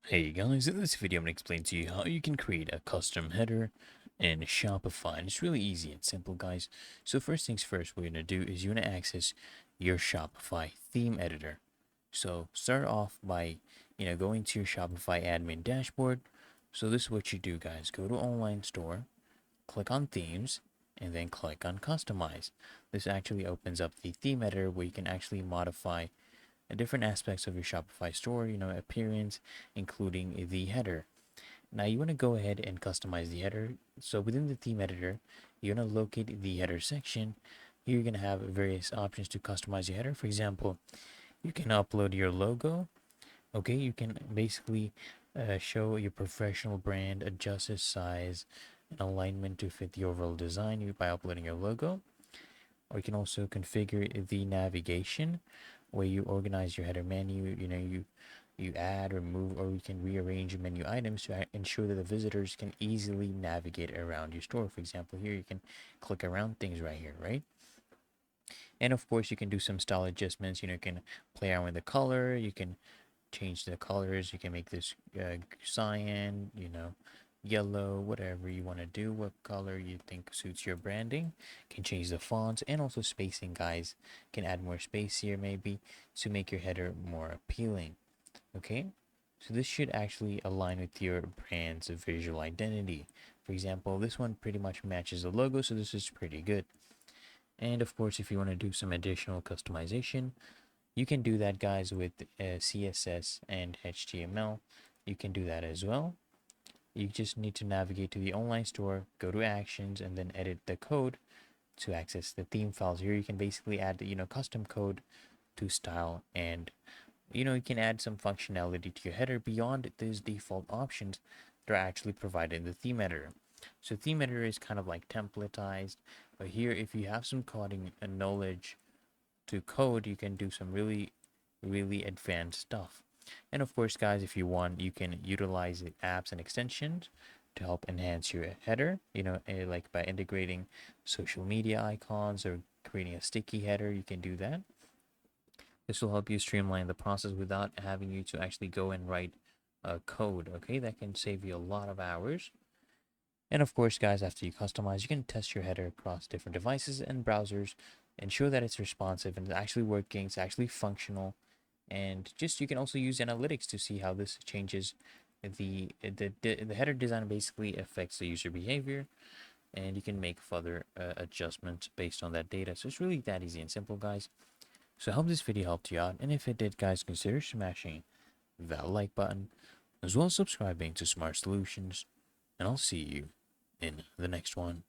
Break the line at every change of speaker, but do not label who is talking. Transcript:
Hey guys, in this video I'm going to explain to you how you can create a custom header in Shopify. And it's really easy and simple, guys. So first things first, what you're going to do is you're going to access your Shopify theme editor. So start off by, going to your Shopify admin dashboard. So this is what you do, guys. Go to online store, click on themes, and then click on customize. This actually opens up the theme editor where you can actually modify different aspects of your Shopify store, appearance, including the header. Now you want to go ahead and customize the header. So within the theme editor, you're going to locate the header section. Here you're going to have various options to customize your header. For example, you can upload your logo. Okay, you can basically show your professional brand, adjust its size and alignment to fit the overall design by uploading your logo. Or you can also configure the navigation where you organize your header menu. You add, remove, or you can rearrange menu items to ensure that the visitors can easily navigate around your store. For example, here you can click around things right here, right? And of course, you can do some style adjustments. You can play around with the color. You can change the colors. You can make this cyan, yellow, whatever you want to do, what color you think suits your branding. You can change the fonts and also spacing, guys. You can add more space here maybe to make your header more appealing. Okay, so this should actually align with your brand's visual identity. For example, this one pretty much matches the logo, so this is pretty good. And of course, if you want to do some additional customization, you can do that, guys, with CSS and HTML. You can do that as well. You just need to navigate to the online store, go to actions, and then edit the code to access the theme files. Here you can basically add, custom code to style, and you can add some functionality to your header beyond these default options that are actually provided in the theme editor. So theme editor is kind of like templatized, but here if you have some coding and knowledge to code, you can do some really advanced stuff. And of course, guys, if you want, you can utilize the apps and extensions to help enhance your header, like by integrating social media icons or creating a sticky header. You can do that. This will help you streamline the process without having you to actually go and write code. Okay, that can save you a lot of hours. And of course, guys, after you customize, you can test your header across different devices and browsers, ensure that it's responsive and it's actually working, it's actually functional. And just you can also use analytics to see how this changes the header design basically affects the user behavior, and you can make further adjustments based on that data. So it's really that easy and simple, guys. So I hope this video helped you out, and if it did, guys, consider smashing that like button as well as subscribing to Smart Solutions, and I'll see you in the next one.